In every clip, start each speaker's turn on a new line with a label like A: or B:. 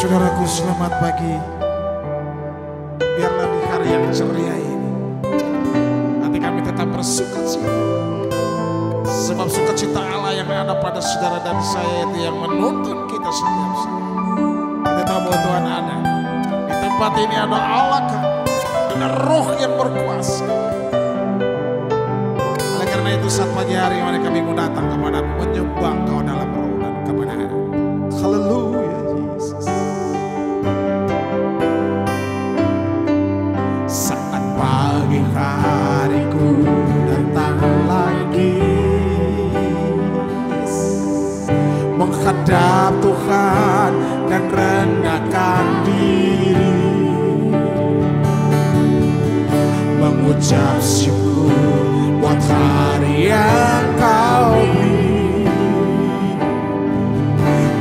A: Saudaraku, selamat pagi. Biarlah di hari yang ceria ini hati kami tetap bersukacita, sebab sukacita Allah yang ada pada saudara dan saya itu yang menuntun kita setiap saat. Kita tahu bahwa Tuhan ada di tempat ini, ada Allah kan, ada Roh yang berkuasa. Oleh karena itu saat pagi hari mari kami mau datang kepada menyembah Kau dalam roh dan kebenaran. Haleluya Yesus. Saat pagi hariku datang lagi menghadap Tuhan dan rendahkan diri, mengucap syukur buat hari yang Kau beri,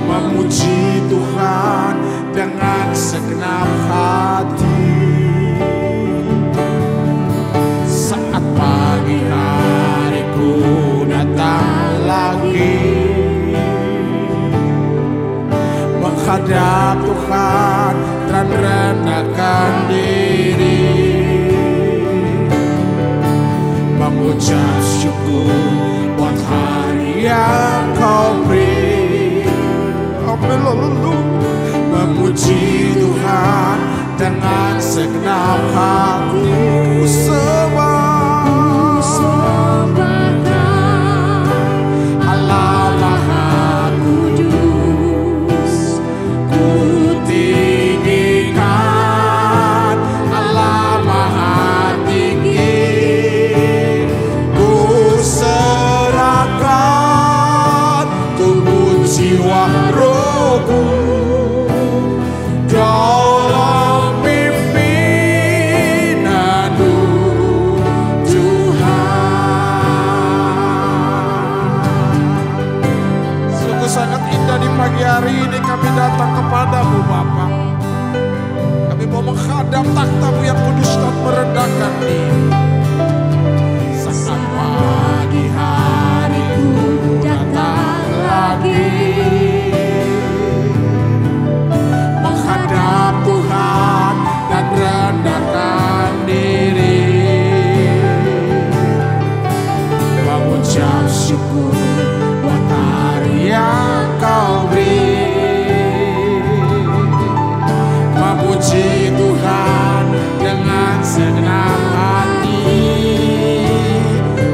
A: memuji Tuhan dengan segenap hati. Saat pagi hariku datang lagi menghadap Tuhan dan rendahkan diri, mengucap syukur buat hari yang Kau beri, memuji Tuhan dengan segenap hati. Ku sembah Allah Maha Kudus, ku tinggikan Allah Maha Tinggi, ku serahkan tubuh jiwa rohku dalam pimpinan-Mu Tuhan. Sungguh sangat indah di pagi hari ini kami datang kepadamu Bapa. Kami mau menghadap takhta-Mu yang kudus dan merendahkan diri. Saat pagi hariku datang lagi menghadap Tuhan dan rendahkan diri, mengucap syukur buat hari yang Kau beri, memuji Tuhan dengan segenap hati.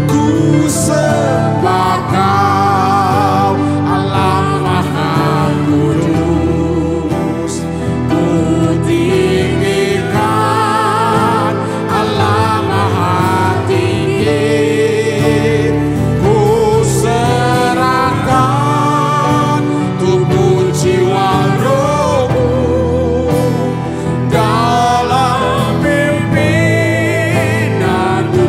A: Ku sembah Kau Allah Maha Kudus, ku tinggikan Allah Maha Tinggi, ku serahkan tubuh jiwa rohku dalam pimpinan-Mu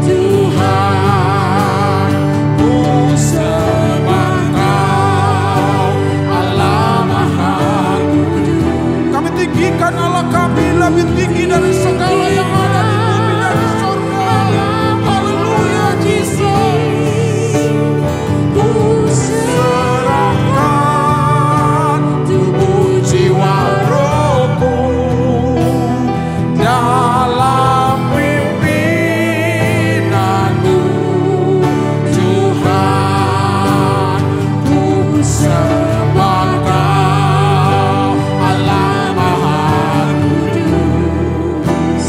A: Tuhan. Ku sembah Kau Allah Maha Kudus. Kami tinggikan Allah kami lebih tinggi dari segala yang ada di bumi dan di surga. Haleluya Yesus. Ku serahkan tubuh jiwa rohku dalam pimpinan-Mu Tuhan. Ku sembah Kau Allah Maha Kudus,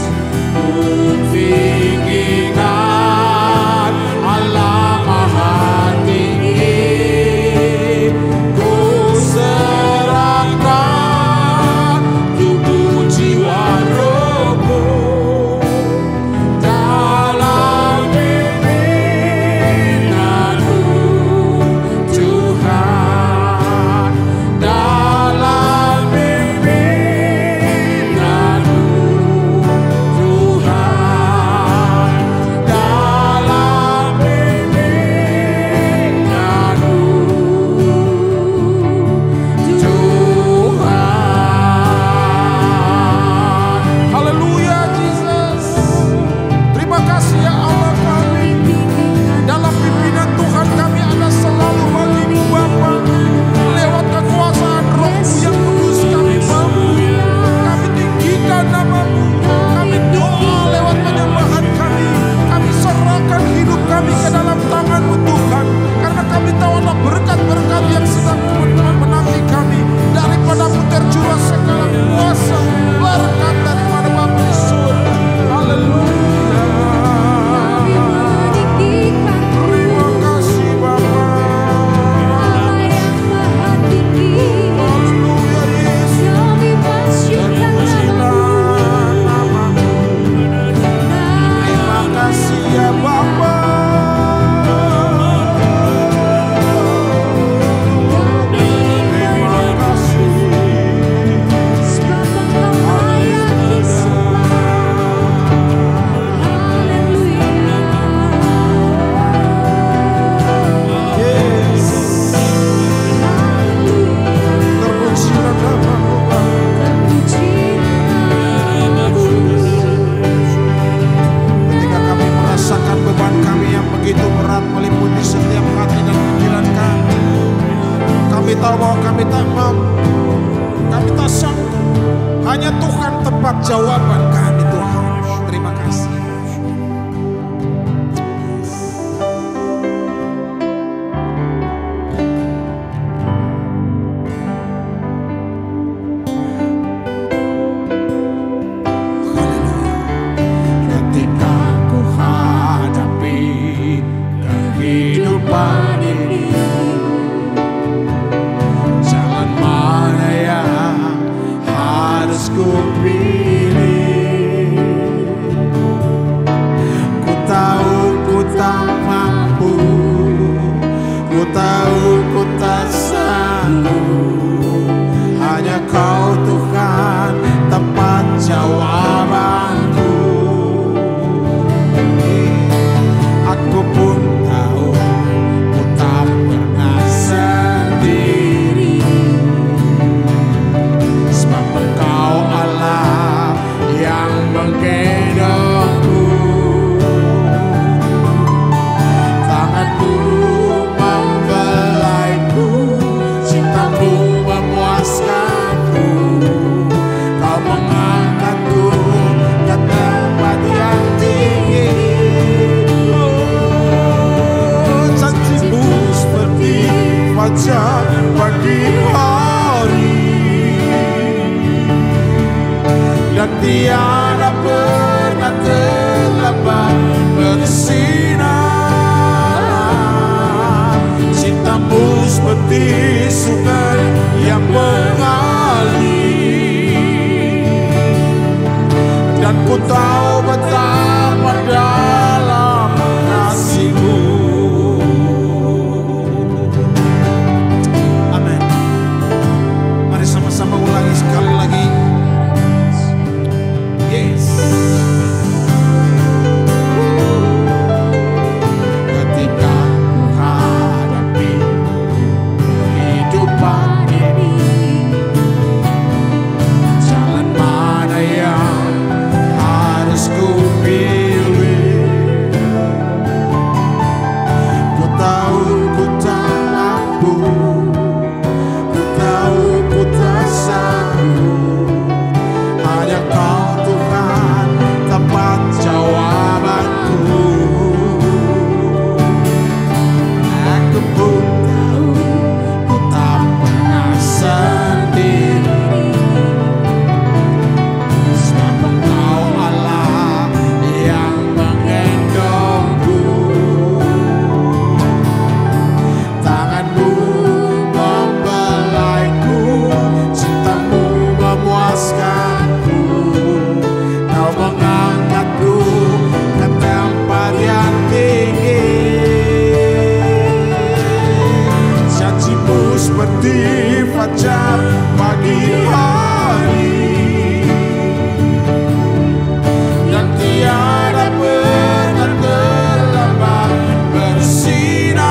A: Tuhan tempat jawaban kami Tuhan. Terima kasih.
B: Ketika ku hadapi kehidupan ini, jalan mana yang harus ku pilih? Ku tahu ku tak mampu, ku tahu ku tak sanggup. Hanya Kau Tuhan tempat jawabanku. Aku pun tahu ku tak pernah sendiri, sebab Engkau Allah yang menggendongku. Tanganmu membelaiku, cintamu memuaskanku. Kau mengangkatku ke tempat yang tinggi. Janjimu seperti fajar pagi hari, dan tiada pernah terlambat bersinar. Cintamu seperti sungai yang mengalir, dan ku tahu betapa dalam kasih-Mu. Amin.
A: Mari sama-sama ulangi sekali lagi. Yes.
B: Ketika ku hadapi kehidupan ini, jalan mana yang harus ku pilih? Ku tahu ku tak mampu, ku tahu ku tak sanggup. Hanya Kau Tuhan tempat jawabanku. Aku pun tahu ku tak pernah sendiri, sebab Engkau Allah yang menggendongku. Tanganmu membelaiku, cintamu memuaskanku. Kau mengangkatku ke tempat yang tinggi. Janjimu seperti fajar pagi hari, dan tiada pernah terlambat bersinar.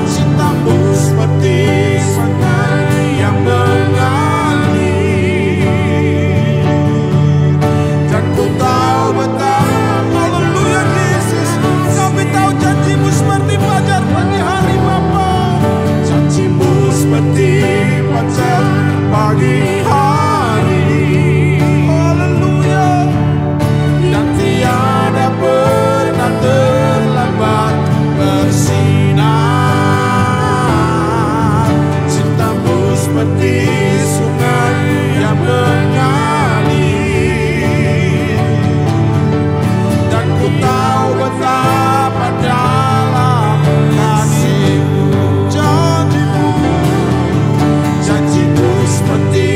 B: Cintamu seperti sungai yang mengalir, dan ku tahu betapa, haleluya Yesus, kami tahu janjimu seperti fajar pagi hari Bapa. Janjimu seperti fajar pagi hari, haleluya, dan tiada pernah terlambat bersinar. Cintamu seperti sungai yang mengalir, dan ku tahu betapa dalam kasih-Mu. Janjimu seperti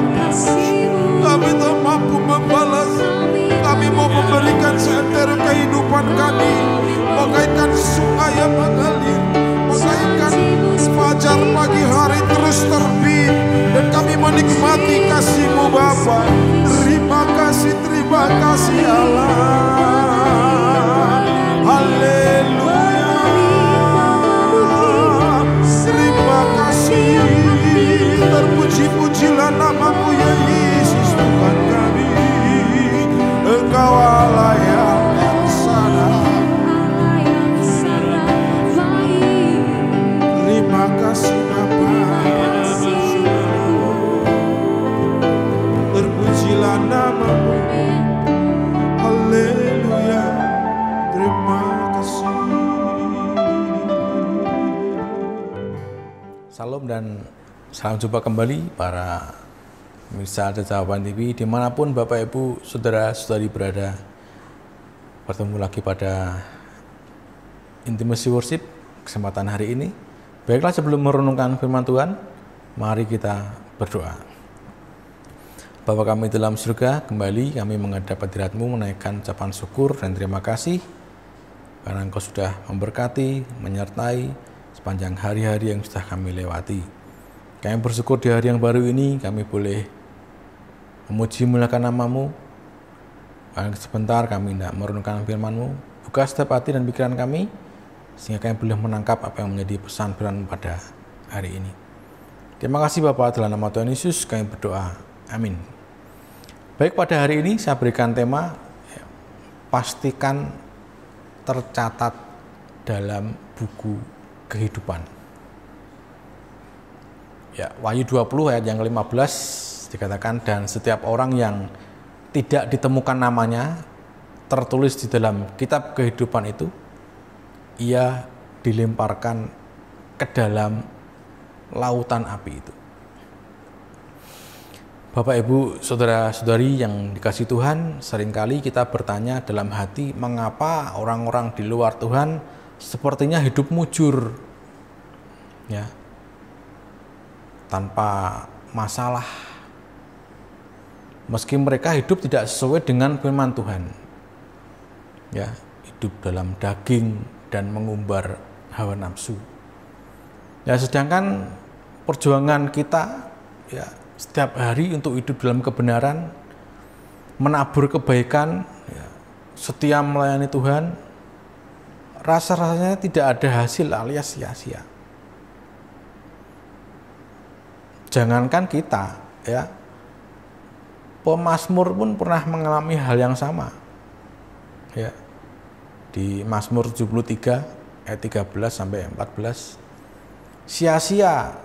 B: Bapa. Kami tak mampu membalas. Kami mau memberikan seantero kehidupan kami, bagaikan sungai yang mengalir, bagaikan fajar pagi hari terus terbit, dan kami menikmati kasih-Mu Bapa. Terima kasih Allah. Haleluya. Terima kasih. Terpuji-pujilah nama-Mu ya Yesus Tuhan kami. Engkau Allah yang sadar. Terima kasih Bapa. Terpujilah nama-Mu. Haleluya. Terima kasih.
C: Salam dan salam jumpa kembali para pemirsa Ada Jawaban TV dimanapun Bapak Ibu Saudara-saudari berada. Bertemu lagi pada Intimacy Worship kesempatan hari ini. Baiklah, sebelum merenungkan firman Tuhan, mari kita berdoa. Bapa kami dalam surga, kembali kami menghadap hadirat-Mu menaikkan ucapan syukur dan terima kasih karena Engkau sudah memberkati, menyertai sepanjang hari-hari yang sudah kami lewati. Kami bersyukur di hari yang baru ini kami boleh memuji muliakan nama-Mu. Karena sebentar kami hendak merenungkan firman-Mu. Buka setiap hati dan pikiran kami sehingga kami boleh menangkap apa yang menjadi pesan firman pada hari ini. Terima kasih Bapak, dalam nama Tuhan Yesus kami berdoa. Amin. Baik, pada hari ini saya berikan tema pastikan tercatat dalam buku kehidupan. Ya, Wahyu 20 ayat yang ke-15 dikatakan, dan setiap orang yang tidak ditemukan namanya tertulis di dalam kitab kehidupan itu, ia dilemparkan ke dalam lautan api itu. Bapak Ibu Saudara-saudari yang dikasihi Tuhan, seringkali kita bertanya dalam hati, mengapa orang-orang di luar Tuhan sepertinya hidup mujur, ya, tanpa masalah, meski mereka hidup tidak sesuai dengan firman Tuhan, ya, hidup dalam daging dan mengumbar hawa nafsu. Ya, sedangkan perjuangan kita, ya, setiap hari untuk hidup dalam kebenaran, menabur kebaikan, ya, setia melayani Tuhan, rasa-rasanya tidak ada hasil alias sia-sia. Jangankan kita, ya, pemazmur pun pernah mengalami hal yang sama. Ya. Di Mazmur 73 ayat 13 sampai 14. Sia-sia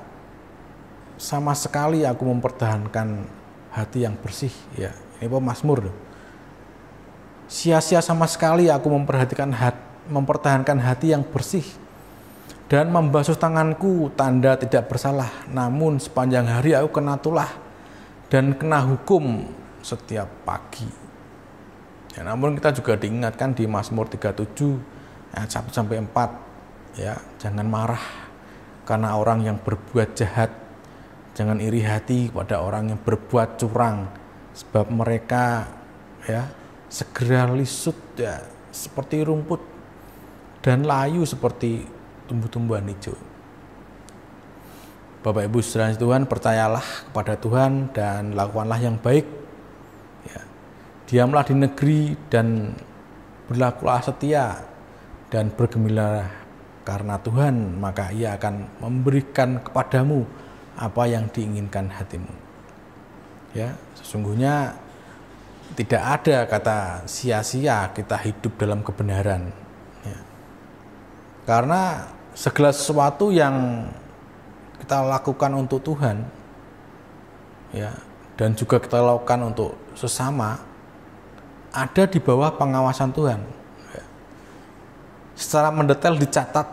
C: sama sekali aku mempertahankan hati yang bersih, ya. Ini pemazmur. Sia-sia sama sekali aku mempertahankan hati yang bersih dan membasuh tanganku tanda tidak bersalah, namun sepanjang hari aku kena tulah dan kena hukum setiap pagi. Ya, namun kita juga diingatkan di Mazmur 37 ayat 1 sampai 4, ya, jangan marah karena orang yang berbuat jahat, jangan iri hati pada orang yang berbuat curang, sebab mereka, ya, segera lisut, ya, seperti rumput dan layu seperti tumbuh-tumbuhan hijau. Bapak Ibu saudara Tuhan, percayalah kepada Tuhan dan lakukanlah yang baik, ya. Diamlah di negeri dan berlakulah setia dan bergembiralah karena Tuhan, maka Ia akan memberikan kepadamu apa yang diinginkan hatimu. Ya, sesungguhnya tidak ada kata sia-sia kita hidup dalam kebenaran, ya. Karena segala sesuatu yang kita lakukan untuk Tuhan, ya, dan juga kita lakukan untuk sesama, ada di bawah pengawasan Tuhan, ya. Secara mendetail dicatat,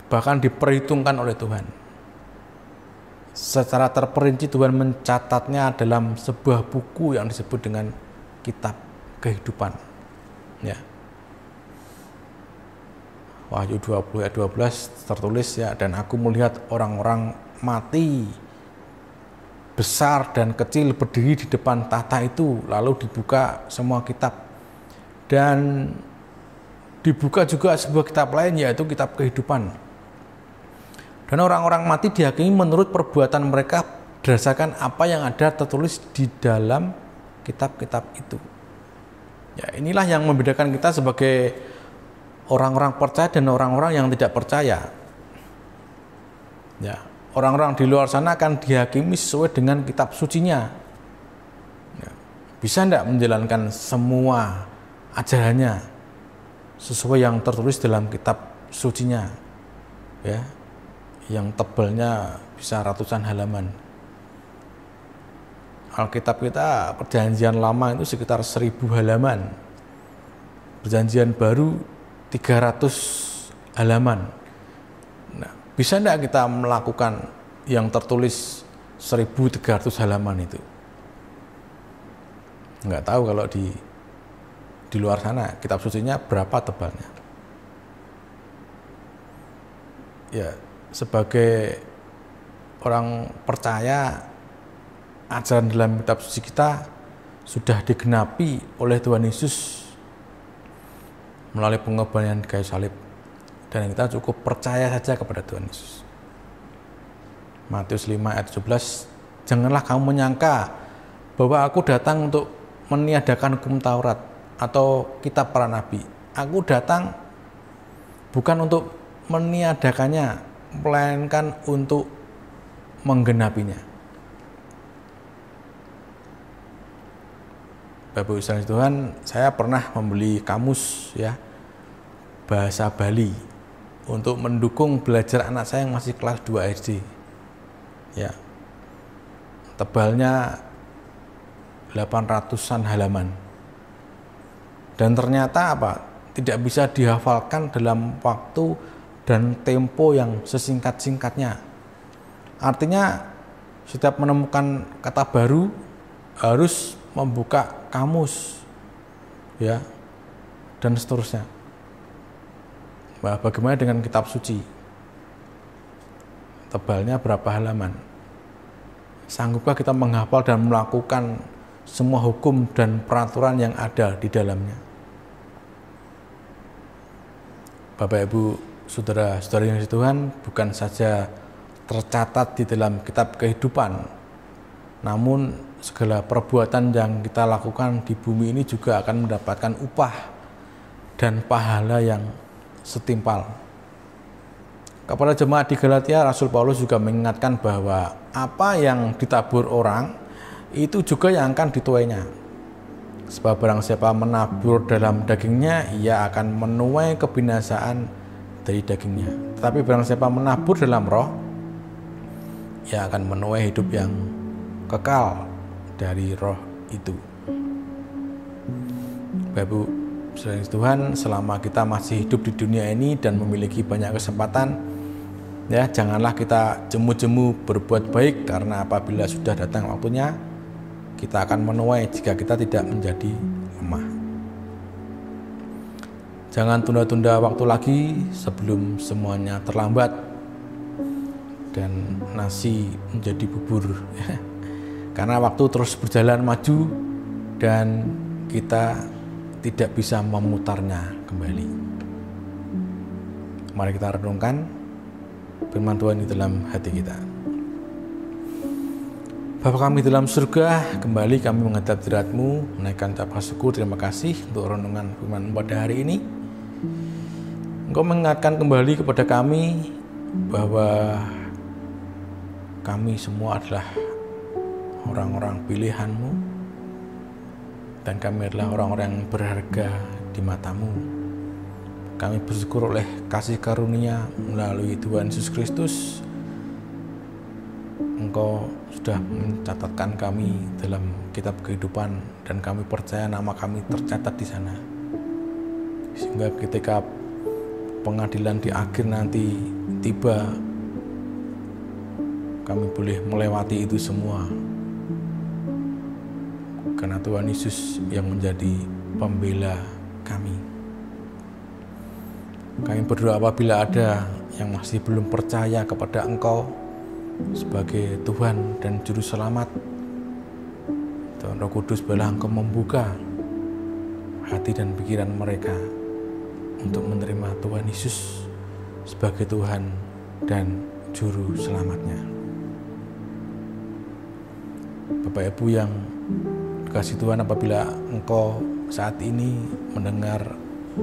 C: bahkan diperhitungkan oleh Tuhan. Secara terperinci Tuhan mencatatnya dalam sebuah buku yang disebut dengan kitab kehidupan, ya. Wahyu 20 ayat 12 tertulis, ya, dan aku melihat orang-orang mati besar dan kecil berdiri di depan tahta itu, lalu dibuka semua kitab dan dibuka juga sebuah kitab lain, yaitu kitab kehidupan. Dan orang-orang mati dihakimi menurut perbuatan mereka berdasarkan apa yang ada tertulis di dalam kitab-kitab itu. Ya, inilah yang membedakan kita sebagai orang-orang percaya dan orang-orang yang tidak percaya. Ya, orang-orang di luar sana akan dihakimi sesuai dengan kitab sucinya. Ya, bisa tidak menjalankan semua ajarannya sesuai yang tertulis dalam kitab sucinya, ya, yang tebalnya bisa ratusan halaman. Alkitab kita perjanjian lama itu sekitar 1000 halaman, perjanjian baru 300 halaman. Nah, bisa tidak kita melakukan yang tertulis 1300 halaman itu? Nggak tahu kalau di luar sana kitab sucinya berapa tebalnya. Ya, sebagai orang percaya, ajaran dalam kitab suci kita sudah digenapi oleh Tuhan Yesus melalui pengorbanan di kayu salib, dan kita cukup percaya saja kepada Tuhan Yesus. Matius 5 ayat 17, janganlah kamu menyangka bahwa aku datang untuk meniadakan hukum Taurat atau kitab para nabi. Aku datang bukan untuk meniadakannya, melainkan untuk menggenapinya. Bapak Ibu sekalian Tuhan, saya pernah membeli kamus, ya, bahasa Bali untuk mendukung belajar anak saya yang masih kelas 2 SD. Ya. Tebalnya 800-an halaman. Dan ternyata apa? Tidak bisa dihafalkan dalam waktu dan tempo yang sesingkat-singkatnya. Artinya setiap menemukan kata baru harus membuka kamus, ya, dan seterusnya. Bagaimana dengan kitab suci? Tebalnya berapa halaman? Sanggupkah kita menghafal dan melakukan semua hukum dan peraturan yang ada di dalamnya? Bapak Ibu, saudara-saudari yang Tuhan, bukan saja tercatat di dalam kitab kehidupan, namun segala perbuatan yang kita lakukan di bumi ini juga akan mendapatkan upah dan pahala yang setimpal. Kepada jemaat di Galatia, Rasul Paulus juga mengingatkan bahwa apa yang ditabur orang itu juga yang akan dituainya. Sebab barang siapa menabur dalam dagingnya, ia akan menuai kebinasaan dari dagingnya. Tetapi barang siapa menabur dalam roh, ia akan menuai hidup yang kekal dari roh itu. Bapak Ibu saudara Tuhan, selama kita masih hidup di dunia ini dan memiliki banyak kesempatan, ya, janganlah kita jemu-jemu berbuat baik, karena apabila sudah datang waktunya, kita akan menuai jika kita tidak menjadi lemah. Jangan tunda-tunda waktu lagi sebelum semuanya terlambat dan nasi menjadi bubur. Karena waktu terus berjalan maju dan kita tidak bisa memutarnya kembali. Mari kita renungkan firman Tuhan di dalam hati kita. Bapa kami dalam surga, kembali kami menghadap hadirat-Mu, menaikkan ucapan syukur, terima kasih untuk renungan firman pada hari ini. Engkau mengingatkan kembali kepada kami bahwa kami semua adalah orang-orang pilihan-Mu, dan kami adalah orang-orang yang berharga di mata-Mu. Kami bersyukur oleh kasih karunia melalui Tuhan Yesus Kristus, Engkau sudah mencatatkan kami dalam kitab kehidupan, dan kami percaya nama kami tercatat di sana. Sehingga ketika pengadilan di akhir nanti tiba, kami boleh melewati itu semua karena Tuhan Yesus yang menjadi pembela kami. Kami berdoa apabila ada yang masih belum percaya kepada Engkau, sebagai Tuhan dan Juru Selamat. Tuhan Roh Kudus, biarlah Engkau membuka hati dan pikiran mereka untuk menerima Tuhan Yesus sebagai Tuhan dan Juru Selamatnya. Bapak Ibu yang dikasihi Tuhan, apabila engkau saat ini mendengar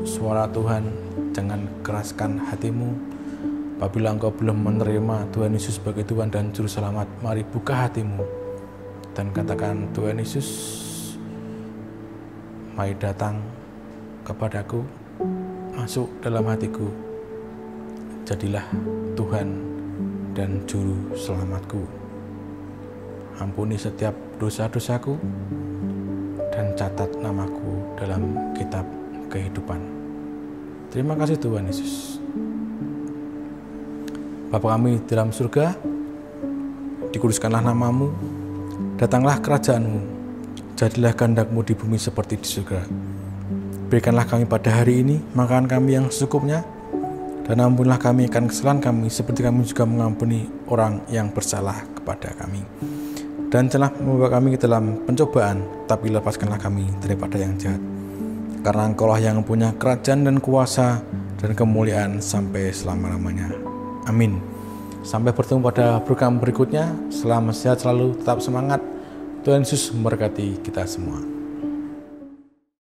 C: suara Tuhan, jangan keraskan hatimu. Apabila engkau belum menerima Tuhan Yesus sebagai Tuhan dan Juru Selamat, mari buka hatimu dan katakan, Tuhan Yesus, mari datang kepadaku, masuk dalam hatiku, jadilah Tuhan dan Juru Selamatku. Ampuni setiap dosa-dosaku dan catat namaku dalam kitab kehidupan. Terima kasih Tuhan Yesus. Bapa kami di dalam surga, dikuduskanlah namamu, datanglah kerajaanmu, jadilah kehendak-mu di bumi seperti di surga. Berikanlah kami pada hari ini makanan kami yang secukupnya, dan ampunilah kami akan kesalahan kami seperti kami juga mengampuni orang yang bersalah kepada kami. Dan janganlah membawa kami ke dalam pencobaan, tapi lepaskanlah kami daripada yang jahat. Karena Engkaulah yang punya kerajaan dan kuasa dan kemuliaan sampai selama-lamanya. Amin. Sampai bertemu pada program berikutnya. Selamat sehat selalu, tetap semangat. Tuhan Yesus memberkati kita semua.